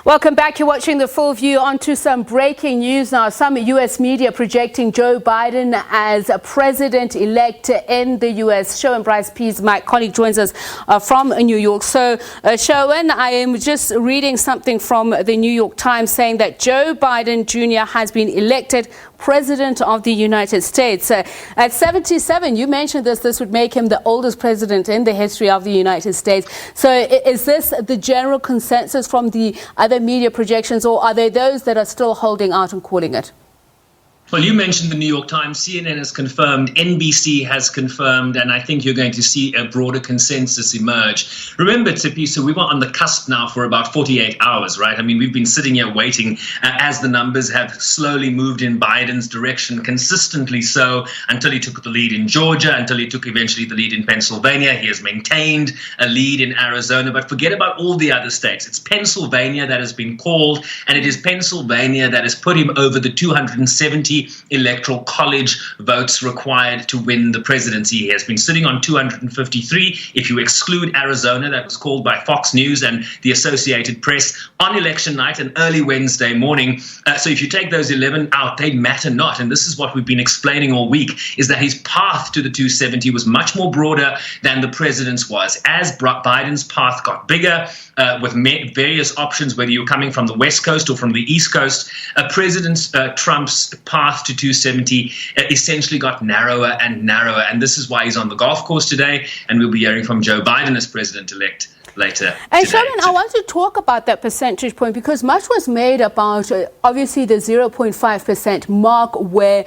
Welcome back. You're watching The Full View. On to some breaking news now. Some U.S. media projecting Joe Biden as a president-elect in the U.S. Sherwin Bryce-Pease, my colleague, joins us from New York. So, Sherwin, I am just reading something from the New York Times saying that Joe Biden Jr. has been elected President of the United States. At 77, you mentioned this would make him the oldest president in the history of the United States. So is this the general consensus from the other media projections, or are there those that are still holding out and calling it? Well, you mentioned the New York Times. CNN has confirmed, NBC has confirmed, and I think you're going to see a broader consensus emerge. Remember, Tippy, so we were on the cusp now for about 48 hours, right? I mean, we've been sitting here waiting as the numbers have slowly moved in Biden's direction, consistently so, until he took the lead in Georgia, until he took eventually the lead in Pennsylvania. He has maintained a lead in Arizona, but forget about all the other states. It's Pennsylvania that has been called, and it is Pennsylvania that has put him over the 270 electoral college votes required to win the presidency. He has been sitting on 253. If you exclude Arizona, that was called by Fox News and the Associated Press on election night and early Wednesday morning. So if you take those 11 out, they matter not. And this is what we've been explaining all week, is that his path to the 270 was much more broader than the president's was. As Biden's path got bigger, with various options, whether you're coming from the West Coast or from the East Coast, President Trump's path to 270 essentially got narrower and narrower. And this is why he's on the golf course today. And we'll be hearing from Joe Biden as president-elect later. And Sherwin, I want to talk about that percentage point, because much was made about obviously the 0.5% mark where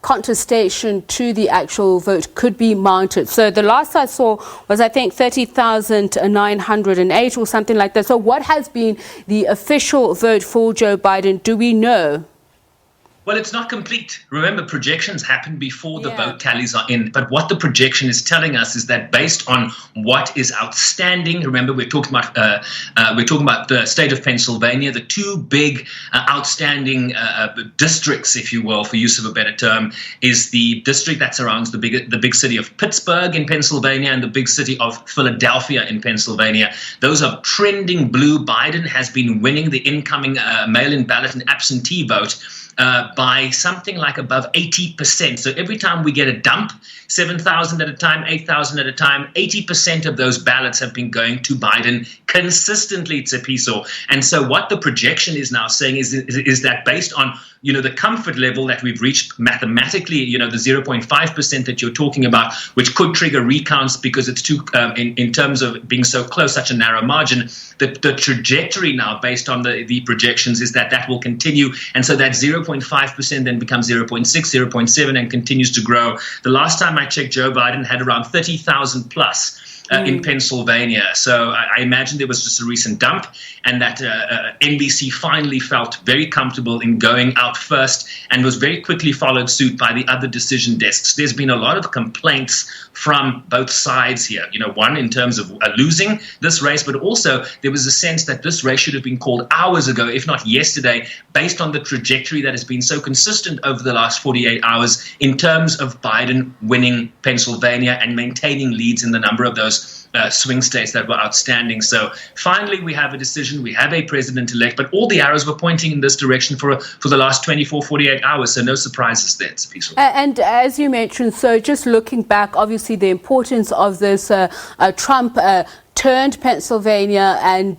contestation to the actual vote could be mounted. So the last I saw was, I think, 30,908 or something like that. So what has been the official vote for Joe Biden? Do we know? Well, it's not complete. Remember, projections happen before the vote tallies are in. But what the projection is telling us is that based on what is outstanding, remember, we're talking about the state of Pennsylvania, the two big outstanding districts, if you will, for use of a better term, is the district that surrounds the big city of Pittsburgh in Pennsylvania and the big city of Philadelphia in Pennsylvania. Those are trending blue. Biden has been winning the incoming mail-in ballot and absentee vote by something like above 80%. So every time we get a dump, 7,000 at a time, 8,000 at a time, 80% of those ballots have been going to Biden consistently, Tsepiso. And so what the projection is now saying is that based on, the comfort level that we've reached mathematically, the 0.5% that you're talking about, which could trigger recounts because it's too, in terms of being so close, such a narrow margin, the trajectory now based on the projections is that will continue. And so that 0.5% then becomes 0.6, 0.7 and continues to grow. The last time I checked, Joe Biden had around 30,000 plus in Pennsylvania. So I imagine there was just a recent dump, and that NBC finally felt very comfortable in going out first and was very quickly followed suit by the other decision desks. There's been a lot of complaints from both sides here. One in terms of losing this race, but also there was a sense that this race should have been called hours ago, if not yesterday, based on the trajectory that has been so consistent over the last 48 hours in terms of Biden winning Pennsylvania and maintaining leads in the number of those swing states that were outstanding. So finally, we have a decision. We have a president-elect, but all the arrows were pointing in this direction for the last 24, 48 hours. So no surprises there. It's peaceful. And as you mentioned, so just looking back, obviously the importance of this Trump turned Pennsylvania, and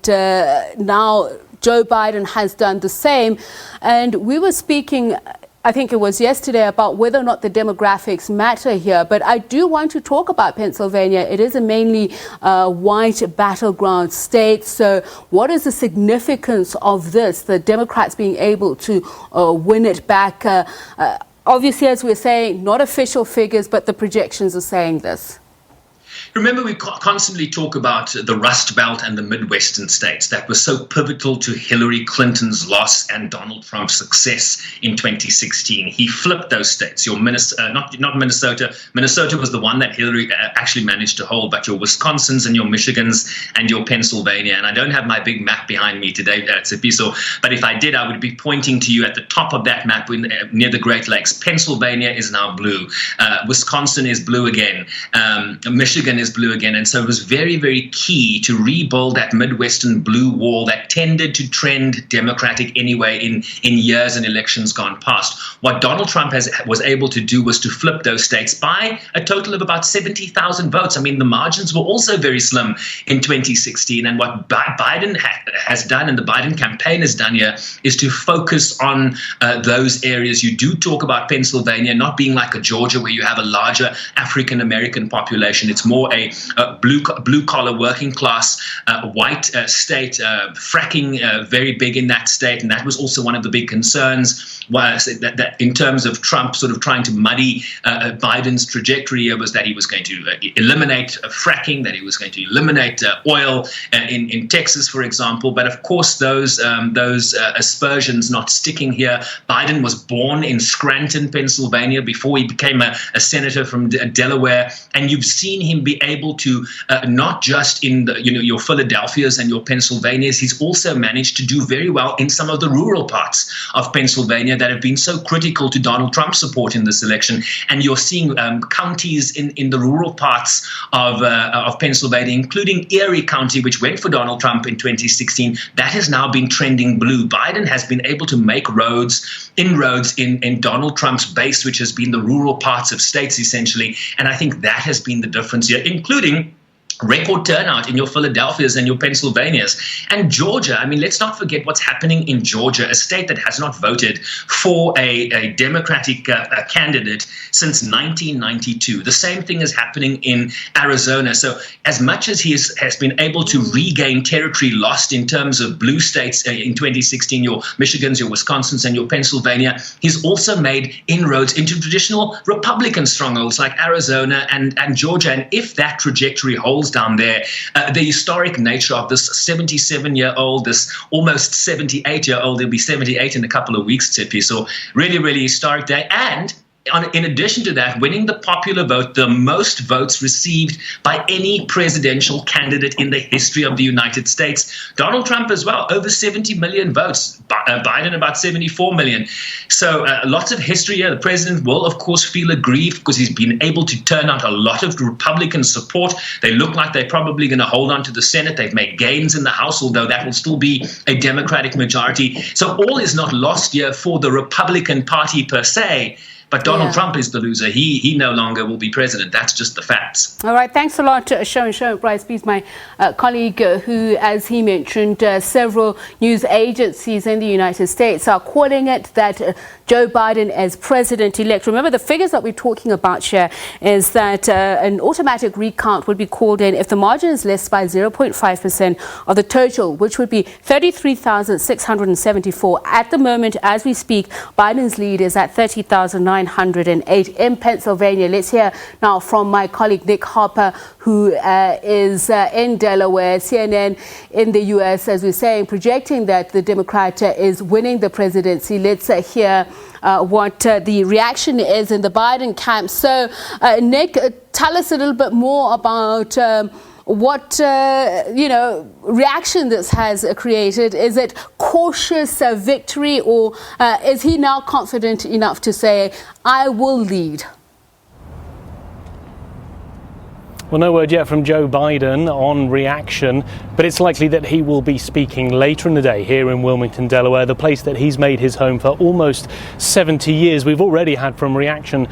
now Joe Biden has done the same. And we were speaking, I think it was yesterday, about whether or not the demographics matter here. But I do want to talk about Pennsylvania. It is a mainly white battleground state. So what is the significance of this, the Democrats being able to win it back? Obviously, as we're saying, not official figures, but the projections are saying this. Remember, we constantly talk about the Rust Belt and the Midwestern states that were so pivotal to Hillary Clinton's loss and Donald Trump's success in 2016. He flipped those states. Your not Minnesota. Minnesota was the one that Hillary actually managed to hold, but your Wisconsins and your Michigans and your Pennsylvania. And I don't have my big map behind me today, Tsepiso, but if I did, I would be pointing to you at the top of that map near the Great Lakes. Pennsylvania is now blue. Wisconsin is blue again. Michigan is Pennsylvania's blue again. And so it was very, very key to rebuild that Midwestern blue wall that tended to trend Democratic anyway in years and elections gone past. What Donald Trump was able to do was to flip those states by a total of about 70,000 votes. I mean, the margins were also very slim in 2016. And what Biden has done and the Biden campaign has done here is to focus on those areas. You do talk about Pennsylvania not being like a Georgia where you have a larger African-American population. It's more a blue-collar, working-class, white state, fracking very big in that state. And that was also one of the big concerns that in terms of Trump sort of trying to muddy Biden's trajectory was that he was going to eliminate fracking, that he was going to eliminate oil in Texas, for example. But of course, those aspersions not sticking here. Biden was born in Scranton, Pennsylvania, before he became a senator from Delaware. And you've seen him be able to not just in your Philadelphias and your Pennsylvanias, he's also managed to do very well in some of the rural parts of Pennsylvania that have been so critical to Donald Trump's support in this election. And you're seeing counties in the rural parts of Pennsylvania, including Erie County, which went for Donald Trump in 2016, that has now been trending blue. Biden has been able to make inroads in Donald Trump's base, which has been the rural parts of states, essentially. And I think that has been the difference here, including record turnout in your Philadelphias and your Pennsylvanias. And Georgia, I mean, let's not forget what's happening in Georgia, a state that has not voted for a Democratic candidate since 1992. The same thing is happening in Arizona. So as much as he has been able to regain territory lost in terms of blue states in 2016, your Michigans, your Wisconsins, and your Pennsylvania, he's also made inroads into traditional Republican strongholds like Arizona and Georgia. And if that trajectory holds down there, the historic nature of this 77-year-old, this almost 78-year-old, he'll be 78 in a couple of weeks, Tippy. So really, really historic day. And in addition to that, winning the popular vote, the most votes received by any presidential candidate in the history of the United States. Donald Trump as well, over 70 million votes. Biden about 74 million. So lots of history here. The president will, of course, feel aggrieved because he's been able to turn out a lot of Republican support. They look like they're probably going to hold on to the Senate. They've made gains in the House, although that will still be a Democratic majority. So all is not lost here for the Republican Party per se. But Donald Trump is the loser. He no longer will be president. That's just the facts. All right. Thanks a lot, Sherwin Bryce-Pease, my colleague, who, as he mentioned, several news agencies in the United States are calling it that Joe Biden as president-elect. Remember, the figures that we're talking about here is that an automatic recount would be called in if the margin is less by 0.5% of the total, which would be 33,674. At the moment, as we speak, Biden's lead is at 30,908 in Pennsylvania. Let's hear now from my colleague Nick Harper, who is in Delaware, CNN in the U.S., as we're saying, projecting that the Democrat is winning the presidency. Let's hear what the reaction is in the Biden camp. So, Nick, tell us a little bit more about what reaction this has created. Is it cautious victory, or is he now confident enough to say, I will lead? Well, no word yet from Joe Biden on reaction, but it's likely that he will be speaking later in the day here in Wilmington, Delaware, the place that he's made his home for almost 70 years. We've already had reaction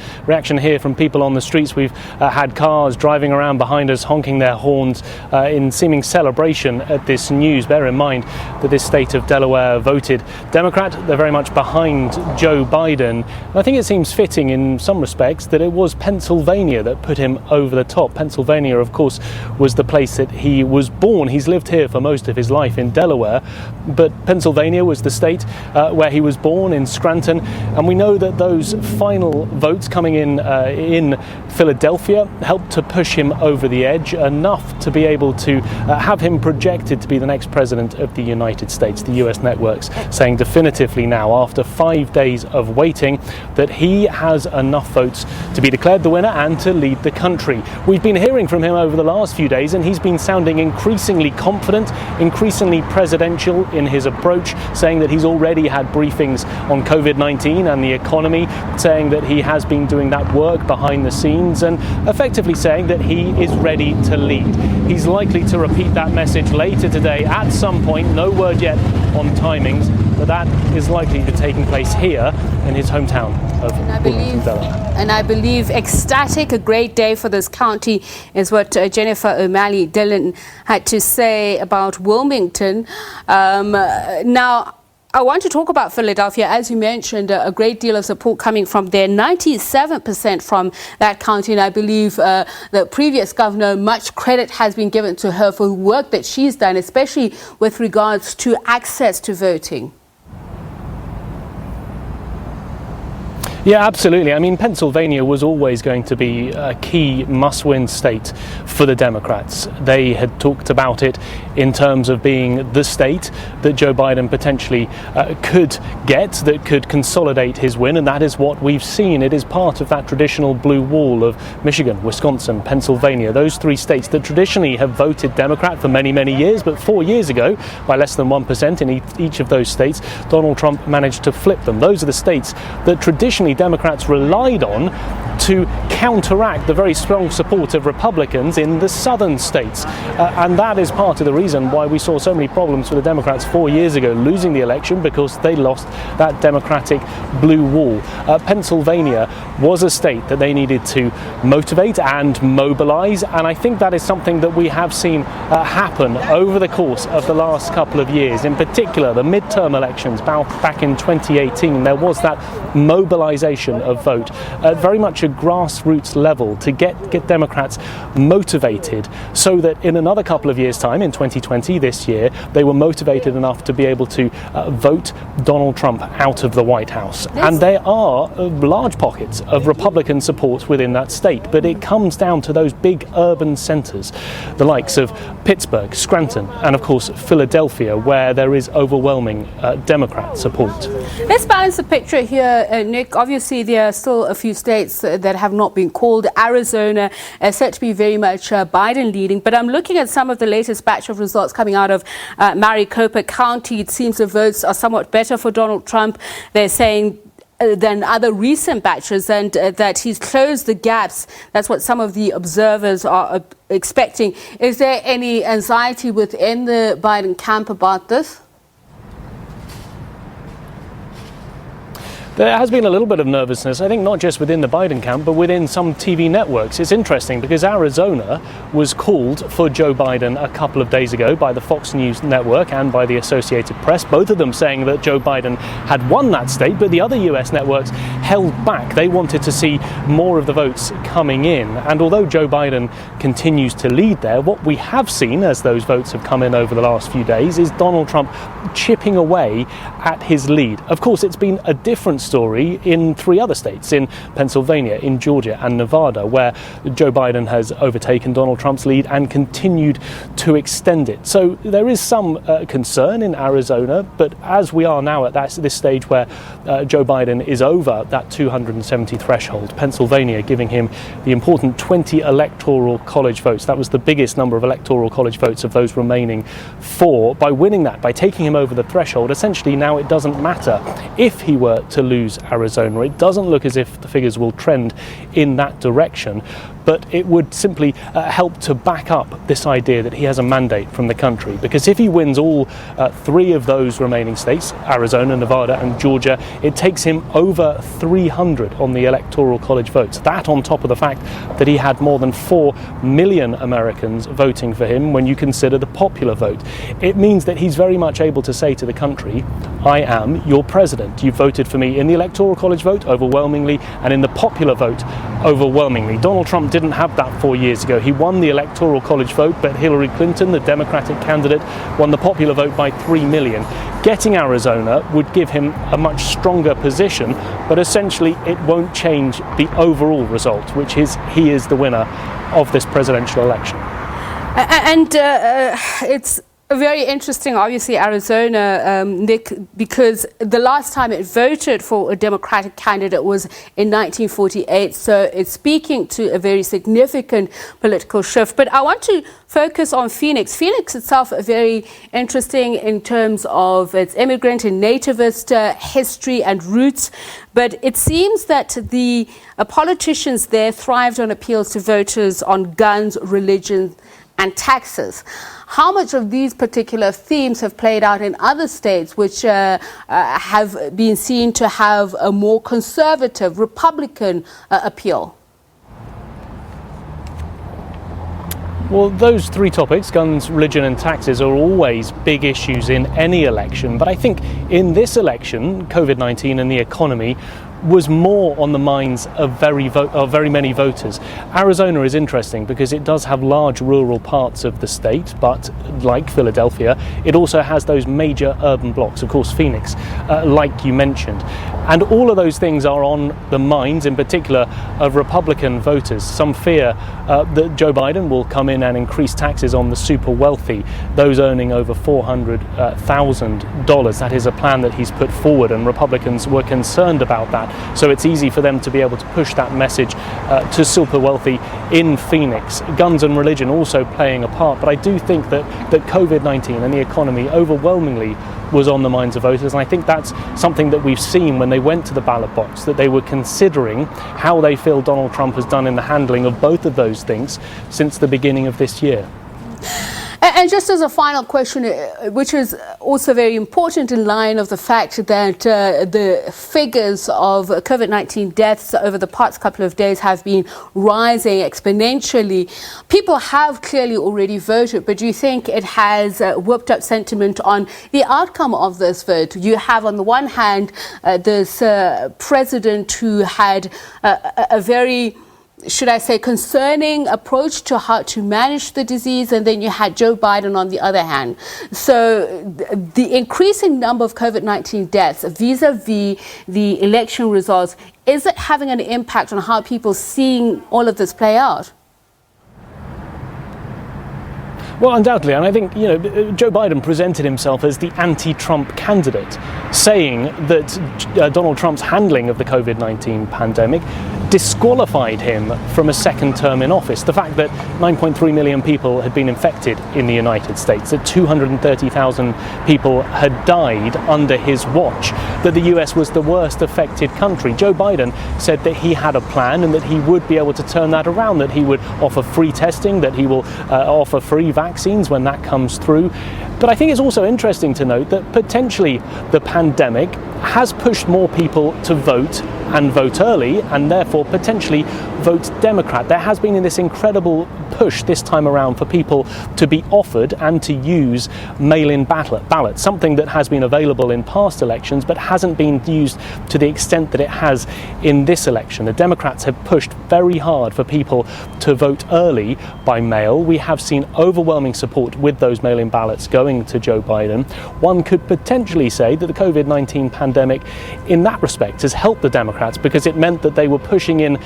here from people on the streets. We've had cars driving around behind us, honking their horns in seeming celebration at this news. Bear in mind that this state of Delaware voted Democrat. They're very much behind Joe Biden. And I think it seems fitting in some respects that it was Pennsylvania that put him over the top. Pennsylvania, of course, was the place that he was born. He's lived here for most of his life in Delaware, but Pennsylvania was the state where he was born, in Scranton. And we know that those final votes coming in Philadelphia helped to push him over the edge enough to be able to have him projected to be the next president of the United States. The US networks saying definitively now, after 5 days of waiting, that he has enough votes to be declared the winner and to lead the country. We've been hearing hearing from him over the last few days, and he's been sounding increasingly confident, increasingly presidential in his approach, saying that he's already had briefings on COVID-19 and the economy, saying that he has been doing that work behind the scenes, and effectively saying that he is ready to lead. He's likely to repeat that message later today at some point, no word yet on timings, but that is likely to be taking place here in his hometown of Wilmington, Delaware. And I believe ecstatic, a great day for this county, is what Jennifer O'Malley Dillon had to say about Wilmington. Now, I want to talk about Philadelphia. As you mentioned, a great deal of support coming from there, 97% from that county. And I believe the previous governor, much credit has been given to her for the work that she's done, especially with regards to access to voting. Yeah, absolutely. I mean, Pennsylvania was always going to be a key must-win state for the Democrats. They had talked about it in terms of being the state that Joe Biden potentially could get, that could consolidate his win, and that is what we've seen. It is part of that traditional blue wall of Michigan, Wisconsin, Pennsylvania, those three states that traditionally have voted Democrat for many, many years, but 4 years ago, by less than 1% in each of those states, Donald Trump managed to flip them. Those are the states that traditionally Democrats relied on to counteract the very strong support of Republicans in the southern states. And that is part of the reason why we saw so many problems for the Democrats 4 years ago, losing the election because they lost that Democratic blue wall. Pennsylvania was a state that they needed to motivate and mobilize, and I think that is something that we have seen happen over the course of the last couple of years. In particular, the midterm elections back in 2018, there was that mobilization of vote at very much a grassroots level to get Democrats motivated so that in another couple of years' time, in 2020, this year, they were motivated enough to be able to vote Donald Trump out of the White House. And there are large pockets of Republican support within that state, but it comes down to those big urban centers, the likes of Pittsburgh, Scranton, and of course Philadelphia, where there is overwhelming Democrat support. Let's balance the picture here, Nick. Obviously, there are still a few states that have not been called. Arizona is said to be very much Biden leading, but I'm looking at some of the latest batch of results coming out of Maricopa County. It seems the votes are somewhat better for Donald Trump. They're saying than other recent batches, and that he's closed the gaps. That's what some of the observers are expecting. Is there any anxiety within the Biden camp about this? There has been a little bit of nervousness, I think, not just within the Biden camp, but within some TV networks. It's interesting because Arizona was called for Joe Biden a couple of days ago by the Fox News network and by the Associated Press, both of them saying that Joe Biden had won that state, but the other US networks held back. They wanted to see more of the votes coming in. And although Joe Biden continues to lead there, what we have seen as those votes have come in over the last few days is Donald Trump chipping away at his lead. Of course, it's been a different story in three other states, in Pennsylvania, in Georgia and Nevada, where Joe Biden has overtaken Donald Trump's lead and continued to extend it. So there is some concern in Arizona, but as we are now at this stage where Joe Biden is over that 270 threshold, Pennsylvania giving him the important 20 electoral college votes. That was the biggest number of electoral college votes of those remaining four. By winning that, by taking him over the threshold, essentially now it doesn't matter if he were to lose Arizona. It doesn't look as if the figures will trend in that direction, but it would simply help to back up this idea that he has a mandate from the country. Because if he wins all three of those remaining states, Arizona, Nevada and Georgia, it takes him over 300 on the electoral college votes. That on top of the fact that he had more than 4 million Americans voting for him when you consider the popular vote. It means that he's very much able to say to the country, I am your president. You voted for me in the electoral college vote overwhelmingly and in the popular vote overwhelmingly. Donald Trump didn't have that 4 years ago. He won the electoral college vote, but Hillary Clinton, the Democratic candidate, won the popular vote by 3 million. Getting Arizona would give him a much stronger position, but essentially it won't change the overall result, which is he is the winner of this presidential election. And it's Very interesting, obviously, Arizona, Nick, because the last time it voted for a Democratic candidate was in 1948. So it's speaking to a very significant political shift. But I want to focus on Phoenix. Phoenix itself is very interesting in terms of its immigrant and nativist history and roots. But it seems that the politicians there thrived on appeals to voters on guns, religion, and taxes. How much of these particular themes have played out in other states which have been seen to have a more conservative Republican appeal? Well, those three topics, guns, religion and taxes, are always big issues in any election. But I think in this election, COVID-19 and the economy was more on the minds of very many voters. Arizona is interesting because it does have large rural parts of the state, but like Philadelphia, it also has those major urban blocks, of course Phoenix, like you mentioned. And all of those things are on the minds, in particular, of Republican voters. Some fear that Joe Biden will come in and increase taxes on the super wealthy, those earning over $400,000. That is a plan that he's put forward, and Republicans were concerned about that. So it's easy for them to be able to push that message to super wealthy in Phoenix. Guns and religion also playing a part, but I do think that COVID-19 and the economy overwhelmingly was on the minds of voters, and I think that's something that we've seen when they went to the ballot box, that they were considering how they feel Donald Trump has done in the handling of both of those things since the beginning of this year. And just as a final question, which is also very important in line of the fact that the figures of COVID-19 deaths over the past couple of days have been rising exponentially. People have clearly already voted, but do you think it has whipped up sentiment on the outcome of this vote? You have, on the one hand, this president who had a very, should I say, concerning approach to how to manage the disease, and then you had Joe Biden on the other hand. So the increasing number of COVID-19 deaths vis-a-vis the election results, is it having an impact on how people are seeing all of this play out? Well, undoubtedly, and I think, Joe Biden presented himself as the anti-Trump candidate, saying that Donald Trump's handling of the COVID-19 pandemic disqualified him from a second term in office. The fact that 9.3 million people had been infected in the United States, that 230,000 people had died under his watch, that the US was the worst affected country. Joe Biden said that he had a plan and that he would be able to turn that around, that he would offer free testing, that he will offer free vaccines when that comes through. But I think it's also interesting to note that potentially the pandemic has pushed more people to vote and vote early, and therefore potentially vote Democrat. There has been this incredible push this time around for people to be offered and to use mail-in ballots, something that has been available in past elections but hasn't been used to the extent that it has in this election. The Democrats have pushed very hard for people to vote early by mail. We have seen overwhelming support with those mail-in ballots going to Joe Biden. One could potentially say that the COVID-19 pandemic in that respect has helped the Democrats, because it meant that they were pushing in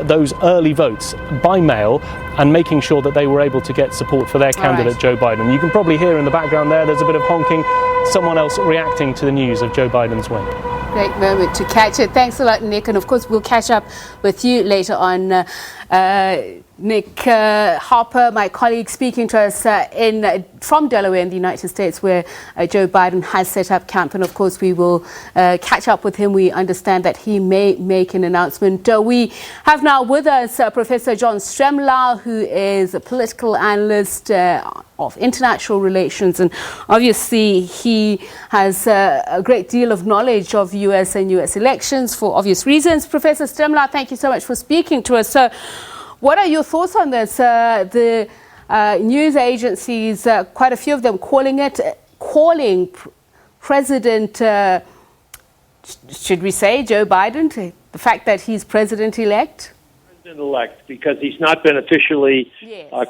those early votes by mail and making sure that they were able to get support for their candidate, Joe Biden. You can probably hear in the background there's a bit of honking, someone else reacting to the news of Joe Biden's win. Great moment to catch it. Thanks a lot, Nick. And of course, we'll catch up with you later on. Nick Harper, my colleague, speaking to us from Delaware in the United States, where Joe Biden has set up camp. And of course, we will catch up with him. We understand that he may make an announcement. We have now with us Professor John Stremlau, who is a political analyst of international relations. And obviously, he has a great deal of knowledge of US and US elections for obvious reasons. Professor Stremlau, thank you so much for speaking to us. So, what are your thoughts on this? The news agencies, quite a few of them calling President, should we say, Joe Biden, the fact that he's president-elect? President-elect, because he's not been officially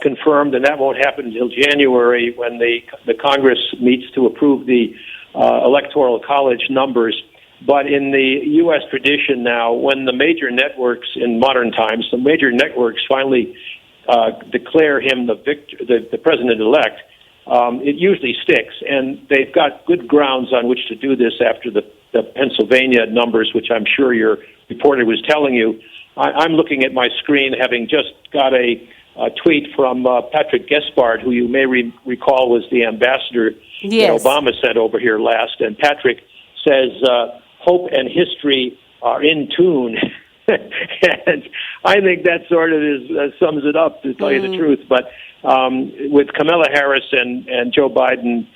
confirmed, and that won't happen until January when the Congress meets to approve the Electoral College numbers. But in the U.S. tradition now, when the major networks in modern times, the major networks finally declare him the president-elect, it usually sticks. And they've got good grounds on which to do this after the Pennsylvania numbers, which I'm sure your reporter was telling you. I'm looking at my screen, having just got a tweet from Patrick Gaspard, who you may recall was the ambassador yes. that Obama sent over here last. And Patrick says, hope and history are in tune. And I think that sort of sums it up, to tell you the truth. But with Kamala Harris and Joe Biden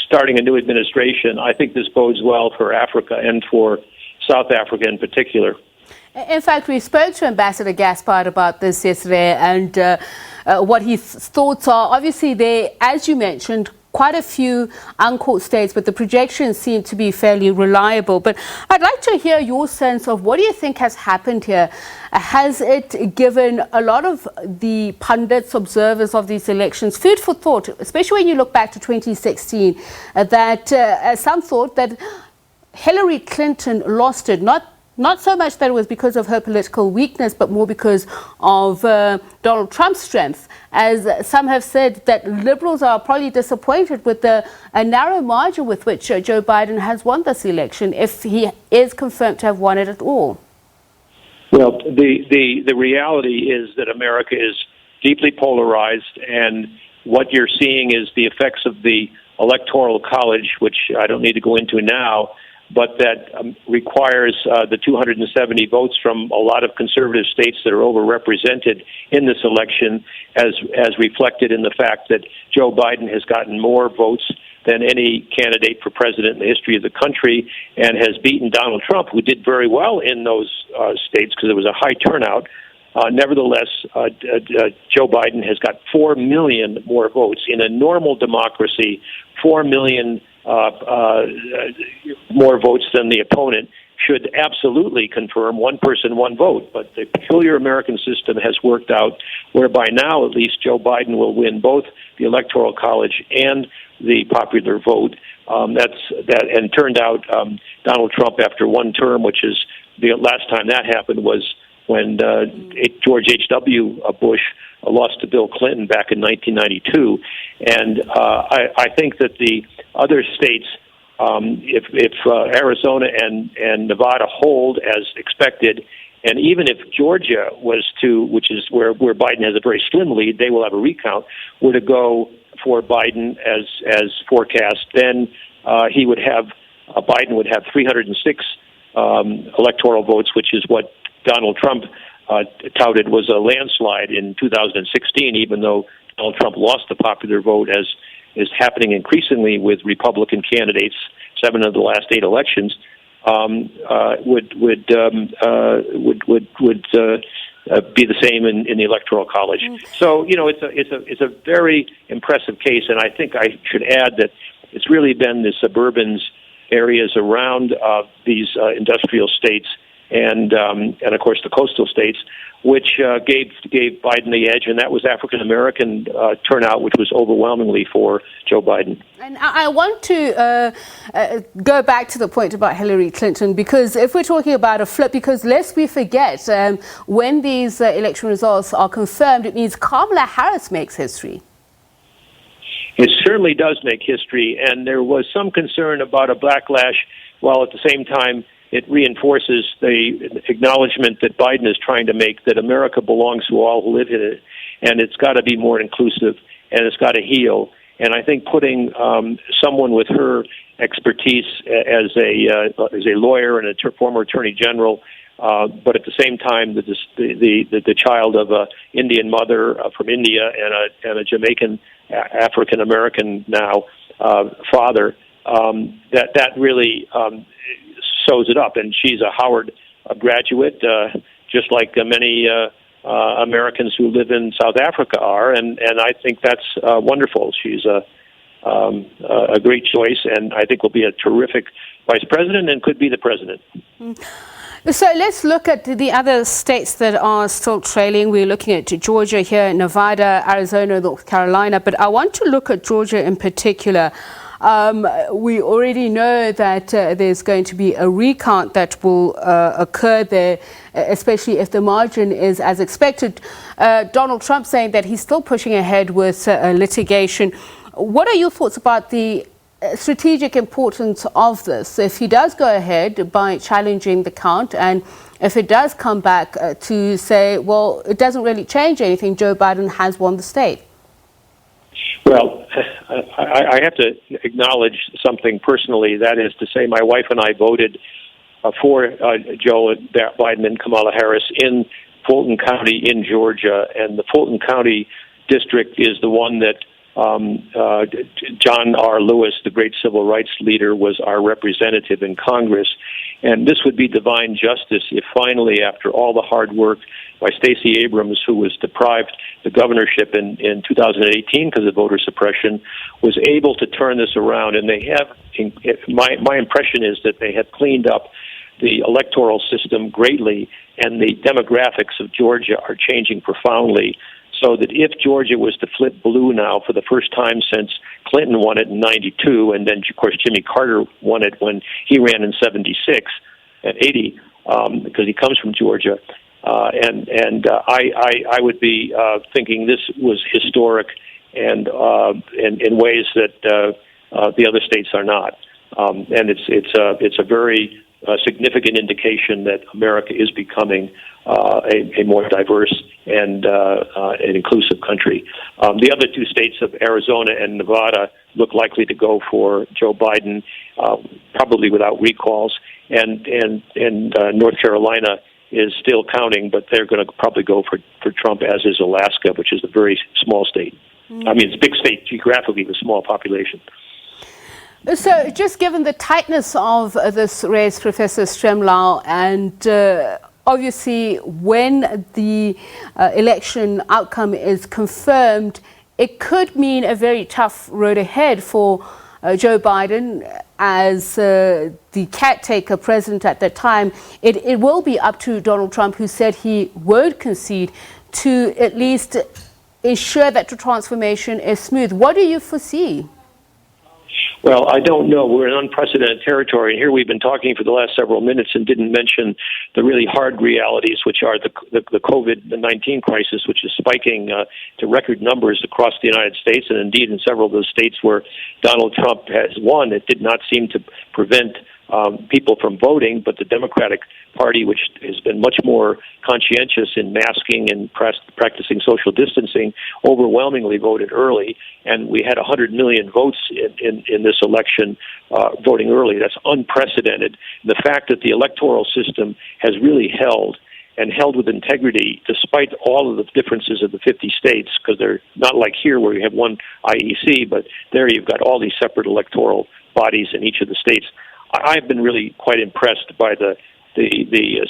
starting a new administration, I think this bodes well for Africa and for South Africa in particular. In fact, we spoke to Ambassador Gaspard about this yesterday, and what his thoughts are. Obviously, there, as you mentioned, quite a few unquote states, but the projections seem to be fairly reliable. But I'd like to hear your sense of what do you think has happened here? Has it given a lot of the pundits, observers of these elections food for thought, especially when you look back to 2016, that some thought that Hillary Clinton lost it, not so much that it was because of her political weakness, but more because of Donald Trump's strength. As some have said, that liberals are probably disappointed with a narrow margin with which Joe Biden has won this election, if he is confirmed to have won it at all. Well, the reality is that America is deeply polarized, and what you're seeing is the effects of the Electoral College, which I don't need to go into now, but that requires the 270 votes from a lot of conservative states that are overrepresented in this election, as reflected in the fact that Joe Biden has gotten more votes than any candidate for president in the history of the country, and has beaten Donald Trump, who did very well in those states because there was a high turnout. Nevertheless, Joe Biden has got 4 million more votes. In a normal democracy, 4 million more votes than the opponent should absolutely confirm one person, one vote. But the peculiar American system has worked out whereby now at least Joe Biden will win both the Electoral College and the popular vote. And turned out Donald Trump, after one term, which is the last time that happened was when George H.W. Bush lost to Bill Clinton back in 1992. And I think that the other states, if Arizona and Nevada hold as expected, and even if Georgia was to, which is where Biden has a very slim lead, they will have a recount, were to go for Biden as forecast, then Biden would have 306 electoral votes, which is what Donald Trump touted was a landslide in 2016, even though Donald Trump lost the popular vote, as is happening increasingly with Republican candidates. 7 of the last 8 elections would be the same in the Electoral College. So it's a very impressive case, and I think I should add that it's really been the suburban areas around these industrial states and of course the coastal states, which gave Biden the edge, and that was African American turnout, which was overwhelmingly for Joe Biden. And I want to go back to the point about Hillary Clinton, because if we're talking about a flip, because lest we forget, when these election results are confirmed, it means Kamala Harris makes history. It certainly does make history, and there was some concern about a backlash, while at the same time it reinforces the acknowledgement that Biden is trying to make, that America belongs to all who live in it, and it's got to be more inclusive, and it's got to heal. And I think putting someone with her expertise as a lawyer and a former attorney general, but at the same time the child of a Indian mother from India and a Jamaican African American now father, that really sews it up. And she's a Howard graduate, just like many Americans who live in South Africa are, and I think that's wonderful. She's a great choice, and I think will be a terrific vice president and could be the president. So let's look at the other states that are still trailing. We're looking at Georgia here, Nevada, Arizona, North Carolina, but I want to look at Georgia in particular. We already know that there's going to be a recount that will occur there, especially if the margin is as expected. Donald Trump saying that he's still pushing ahead with litigation. What are your thoughts about the strategic importance of this? If he does go ahead by challenging the count, and if it does come back to say, well, it doesn't really change anything, Joe Biden has won the state. Well, I have to acknowledge something personally. That is to say, my wife and I voted for Joe Biden and Kamala Harris in Fulton County in Georgia, and the Fulton County district is the one that John R. Lewis, the great civil rights leader, was our representative in Congress. And this would be divine justice if finally, after all the hard work by Stacey Abrams, who was deprived the governorship in 2018 because of voter suppression, was able to turn this around. And they have, my impression is that they have cleaned up the electoral system greatly, and the demographics of Georgia are changing profoundly. So that if Georgia was to flip blue now for the first time since Clinton won it in 92, and then, of course, Jimmy Carter won it when he ran in 76 and 80, because he comes from Georgia. I would be thinking this was historic and in ways that the other states are not. And it's a very significant indication that America is becoming a more diverse and an inclusive country. The other two states of Arizona and Nevada look likely to go for Joe Biden, probably without recalls, and North Carolina is still counting, but they're going to probably go for Trump, as is Alaska, which is a very small state. I mean, it's a big state geographically with small population. So just given the tightness of this race, Professor Stremlau, and obviously when the election outcome is confirmed, it could mean a very tough road ahead for Joe Biden as the caretaker president at that time. It will be up to Donald Trump, who said he would concede, to at least ensure that the transformation is smooth. What do you foresee? Well, I don't know. We're in unprecedented territory, and here we've been talking for the last several minutes and didn't mention the really hard realities, which are the COVID-19 crisis, which is spiking to record numbers across the United States, and indeed in several of those states where Donald Trump has won. It did not seem to prevent people from voting, but the Democratic Party, which has been much more conscientious in masking and practicing social distancing, overwhelmingly voted early, and we had 100 million votes in this election voting early. That's unprecedented. The fact that the electoral system has really held with integrity despite all of the differences of the 50 states, because they're not like here where you have one IEC, but there you've got all these separate electoral bodies in each of the states. I've been really quite impressed by the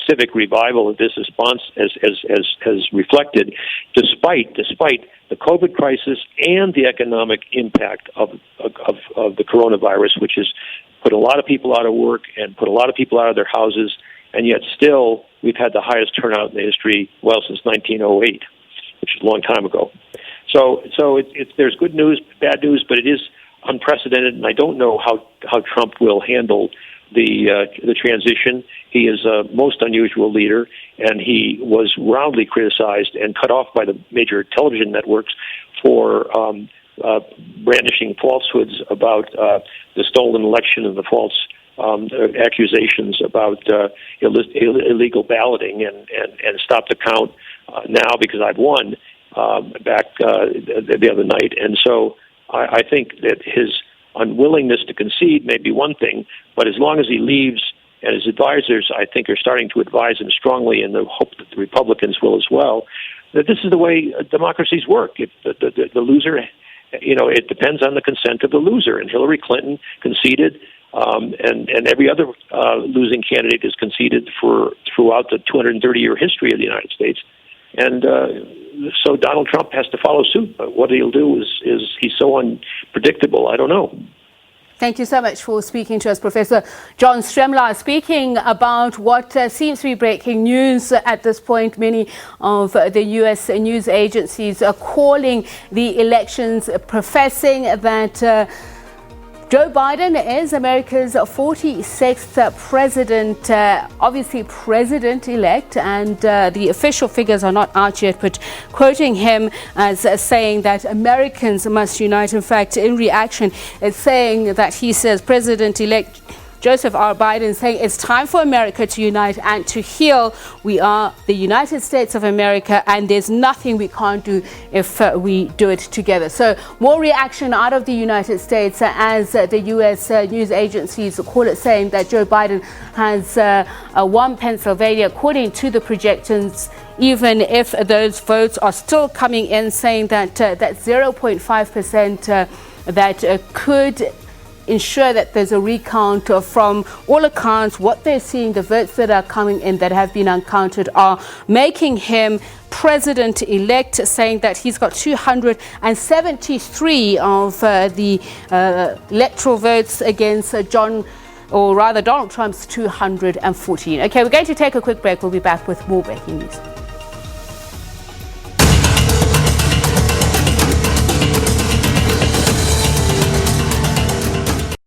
civic revival that this response has reflected, despite the COVID crisis and the economic impact of the coronavirus, which has put a lot of people out of work and put a lot of people out of their houses, and yet still we've had the highest turnout in the history, well, since 1908, which is a long time ago. So there's good news, bad news, but it is unprecedented, and I don't know how Trump will handle the transition. He is a most unusual leader, and he was roundly criticized and cut off by the major television networks for brandishing falsehoods about the stolen election and the false accusations about illegal balloting, and stop the count now because I've won back the other night. And so I think that his unwillingness to concede may be one thing, but as long as he leaves, and his advisors, I think, are starting to advise him strongly, and the hope that the Republicans will as well, that this is the way democracies work. If the loser, it depends on the consent of the loser, and Hillary Clinton conceded, and every other losing candidate has conceded throughout the 230-year history of the United States. And so Donald Trump has to follow suit. But what he'll do is he's so unpredictable, I don't know. Thank you so much for speaking to us, Professor John Stremlau, speaking about what seems to be breaking news at this point. Many of the U.S. news agencies are calling the elections, professing that Joe Biden is America's 46th president, obviously president-elect, and the official figures are not out yet, but quoting him as saying that Americans must unite. In fact, in reaction, it's saying that he says President-elect Joseph R. Biden saying it's time for America to unite and to heal. We are the United States of America, and there's nothing we can't do if we do it together. So more reaction out of the United States as the U.S. news agencies call it, saying that Joe Biden has won Pennsylvania according to the projections, even if those votes are still coming in, saying that that 0.5% that could ensure that there's a recount from all accounts. What they're seeing, the votes that are coming in that have been uncounted, are making him president-elect, saying that he's got 273 of the electoral votes against Donald Trump's 214. Okay, we're going to take a quick break. We'll be back with more breaking news.